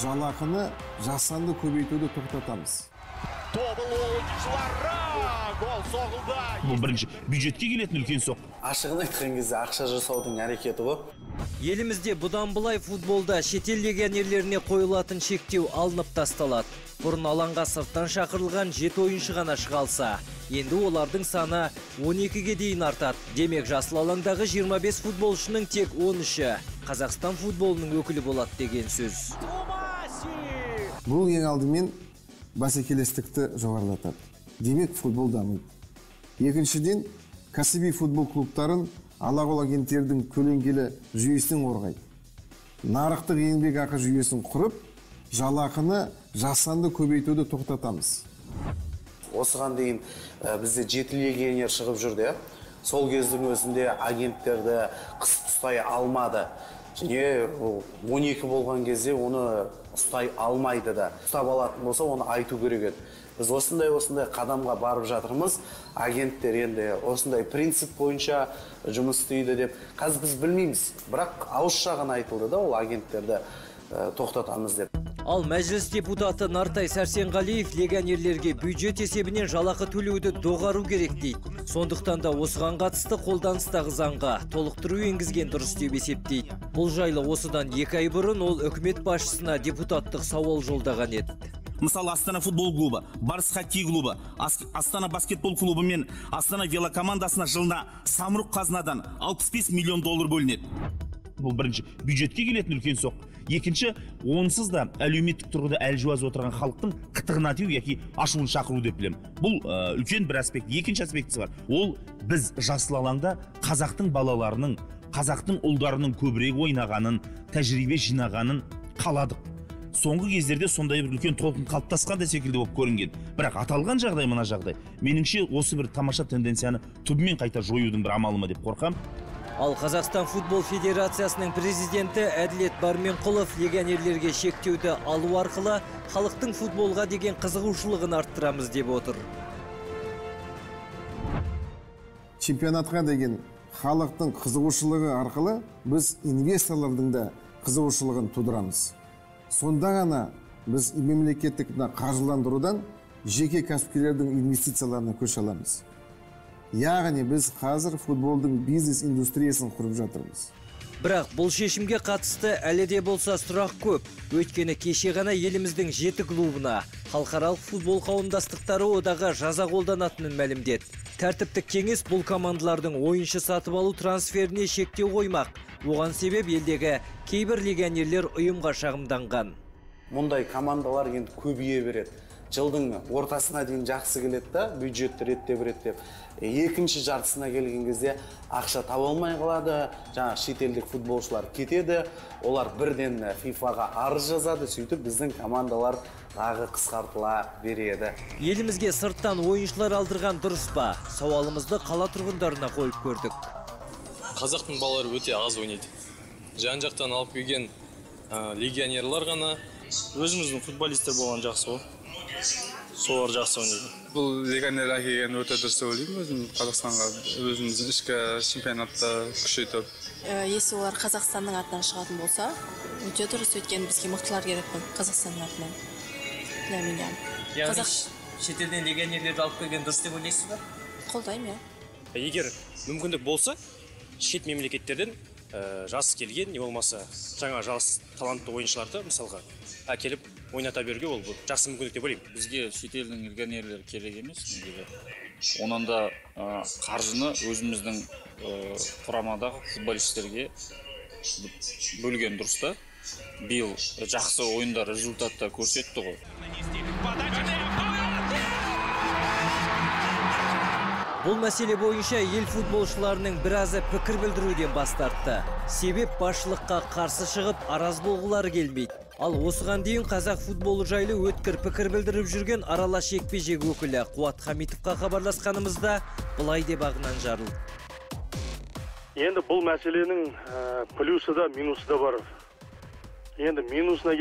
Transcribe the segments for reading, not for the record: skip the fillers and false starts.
жалақыны жасанды көбейтуді тоқтатамыз. Тобыл ойыншылары гол соғылды. Бұл бірінші бюджетке келетін үлкен соқ. Ашығын айтқан кезде ақша жасаудың әрекеті ғой. Елімізде бұдан былай футболда шетел легионерлеріне қойылатын шектеу алынып тасталады. Бұрын алаңға сырттан шақырылған 7 ойыншы ғана шыға алса, енді олардың саны 12-ге дейін артады. Демек, жасыл алаңдағы 25 футболшының тек 13-і Қазақстан футболының өкілі болады деген сөз. Бұл ең алдымен бәсекелестікті жоғарылатады. Демек, футбол дамиды. Екіншіден, кәсіби футбол клубтарын ала-қола агенттердің көлеңкелі жүйесін қорғайды. Нарықтық еңбек ақы жүйесін құрып, жалақыны жасанды көбейтуді тоқтатамыз. Осыған дейін бізде 7 легионер шығып жүрді. Сол кездің өзінде агенттерді қысып ұстай алмады. Және 12 болған кезде оны ұстай алмайды да. Ұстап алатын болса, оны айту керек еді. Біз осындай қадамға барып жатырмыз. Агенттер енді осындай принцип бойынша жұмыс істейді деп. Қазір біз білмейміз. Бірақ ауызша ғана айтылды да, ол агенттерді тоқтатамыз деп. Ал мәжіліс депутаты Нартай Сәрсенғалиев легионерлерге бюджет есебінен жалақы төлеуді доғару керек дейді. Сондықтан да осыған қатысты қолданыстағы заңға толықтыру енгізген дұрыс деп есептейді. Бұл жайлы осыдан 2 ай бұрын ол үкімет басшысына депутаттық сауал жолдаған еді. Мысалы, Астана футбол клубы, Барыс хоккей клубы, Астана баскетбол клубы мен Астана велокомандасына жылына самұрық қазынадан 65 миллион доллар бөлінеді. Бұл бірінші бюджетке келетін үлкен соқ. Екінші, онсыз да әлеуметтік тұрғыда әлжуаз отырған халықтың қытығына тию яки ашуын шақыру деп білем. Бұл үлкен бір аспект. Екінші аспектісі бар. Ол біз жасыл алаңда қазақтың балаларының, қазақтың ұлдарының көбірек ойнағанын, тәжірибе жинағанын қаладық. Соңғы кездерде сондай бір үлкен толқын қалыптасқан да секілді болып көрінген. Бірақ аталған жағдай мына жағдай. Меніңше осы бір тамаша тенденцияны түбімен қайта жоюдың бір амалы ма деп қорқам. Ал Қазақстан футбол федерациясының президенті Әділет Барменқұлов легионерлерге шектеуді алу арқылы халықтың футболға деген қызығушылығын арттырамыз деп отыр. Чемпионатқа деген халықтың қызығушылығы арқылы біз инвесторлардың да қызығушылығын тудырамыз. Сонда ғана біз мемлекеттік қаржыландырудан жеке кәсіпкерлердің инвестицияларына көш аламыз. Яғни біз қазір футболдың бизнес индустриясын құрып жатырмыз. Бірақ бұл шешімге қатысты әлі де болса сұрақ көп. Өйткені кеше ғана еліміздің 7 клубына халықаралық футбол қауымдастықтары одағы жаза қолданатынын мәлімдеді. Тәртіптік кеңес бұл командалардың ойыншы сатып алу трансферіне шектеу қоймақ. Оған себеп елдегі кейбір легионерлер ұйымға шағымданған. Мұндай командалар енді көбейе береді. Жылдың ортасына дейін жақсы келеді да, бюджетті реттеп деп. Екінші жартысына келген кезде ақша таба алмай қалады, жаңа шетелдік футболшылар кетеді, олар бірден FIFA-ға арыз жазады, сөйтіп біздің командалар дағы қысқартыла береді. Елімізге сырттан ойыншылар алдырған дұрыс па? Сауалымызды қала тұрғындарына қойып көрдік. Қазақтың балалары өте аз ойнайды. Жан-жақтан алып келген легионерлар ғана өзіміздің футболистер болған жақсы ғой. Солар жақсы ойнайды. Бұл легионер әкелген өте дұрыс деп ойлаймын. Өзім Қазақстанға өзіміздің ішкі чемпионатта күшейтіп. Если олар Қазақстанның атынан шығатын болса, өте дұрыс, өйткені бізге мықтылар керек қой Қазақстанның атынан. Яғни шетелден легионерлерді алып келген дұрыс деп ойлайсыз ба? Қолдаймын, иә. Егер мүмкіндік болса, шет мемлекеттерден жас келген, не болмаса жаңа жас талантты ойыншыларды мысалға әкеліп ойната беруге ол жақсы мүмкіндік деп ойлаймын. Бізге шетелдің легионерлері керек емес. Онан да қаржыны өзіміздің құрамадағы футболистерге бөлген дұрыс та. Биыл жақсы ойындар результатта көрсетті ғой. Бұл мәселе бойынша ел футболшыларының біразы пікір білдіруден бас тартты. Себеп басшылыққа қарсы шығып араз болғылары келмейді. Ал осыған дейін қазақ футболы жайлы өткір пікір білдіріп жүрген аралас жекпе-жек өкілі Қуат Хамитовқа хабарласқанымызда былай деп ағынан жарылды. Енді бұл мәселенің плюсы да минусы да бар. Енді минусына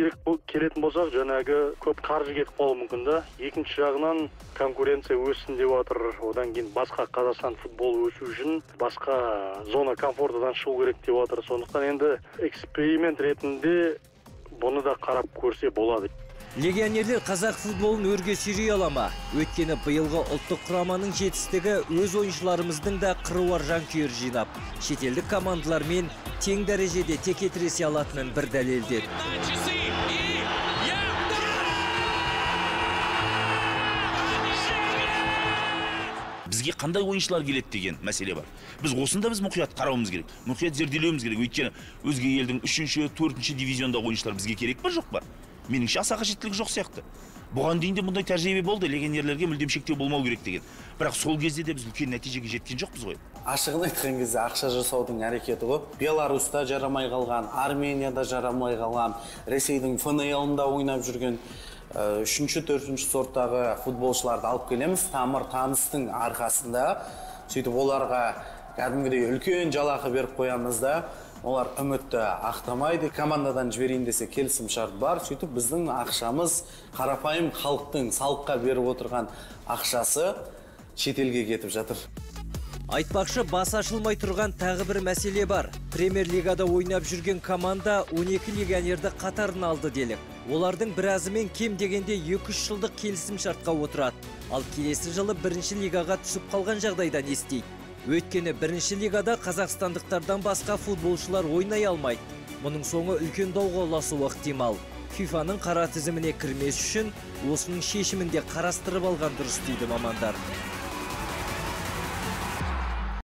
келетін болсақ, жаңағы көп қаржы кетіп қалуы мүмкін да. Екінші жағынан конкуренция өссін деп отыр. Одан кейін басқа Қазақстан футболы өсу үшін басқа зона комфортадан шығу керек деп отыр. Сондықтан енді эксперимент ретінде бұны да қарап көрсе болады. Легионерлер қазақ футболын өрге сүйрей ала ма? Өткені биылғы ұлттық құраманың жетістігі өз ойыншыларымыздың да қыруар жанкүйер жинап, шетелдік командалармен тең дәрежеде теке тіресе алатынын бір дәлелдеді. Бізге қандай ойыншылар келеді деген мәселе бар. Біз осында мұқият қарауымыз керек, мұқият зерделеуіміз керек. Өйткені өзге елдің 3-ші, 4-ші дивизионда ойыншылар бізге керек па жоқ па? Меніңше аса қажеттілік жоқ сияқты. Бұған дейін де мұндай тәжірибе болды, легионерлерге мүлдем шектеу болмау керек деген. Бірақ сол кезде де біз үлкен нәтижеге жеткен жоқпыз ғой. Ашығын айтқан кезде ақша жасаудың әрекеті ғой. Беларуста жарамай қалған, Арменияда жарамай қалған, Ресейдің ФНЛ-ында ойнап жүрген 3-4 сорттағы футболшыларды алып келеміз. Тамыр таныстың арқасында сөйтіп оларға кәдімгідей үлкен жалақы беріп қоямыз да, олар үмітті ақтамайды. Командадан жіберейін десе келісім шарт бар. Сөйтіп біздің ақшамыз қарапайым халықтың салыққа беріп отырған ақшасы шетелге кетіп жатыр. Айтпақшы, бас ашылмай тұрған тағы бір мәселе бар. Премьер-лигада ойнап жүрген команда 12 легионерді қатарын алды делік. Олардың біразымен кем дегенде 2-3 жылдық келісім шартқа отырады. Ал келесі жылы бірінші лигаға түсіп қалған жағдайдан естейді. Өйткені бірінші лигада қазақстандықтардан басқа футболшылар ойнай алмайды. Мұның соңы үлкен дауға ұласуы ықтимал. FIFA-ның қара тізіміне кірмес үшін осының шешімінде қарастырып алған дұрыс дейді мамандар.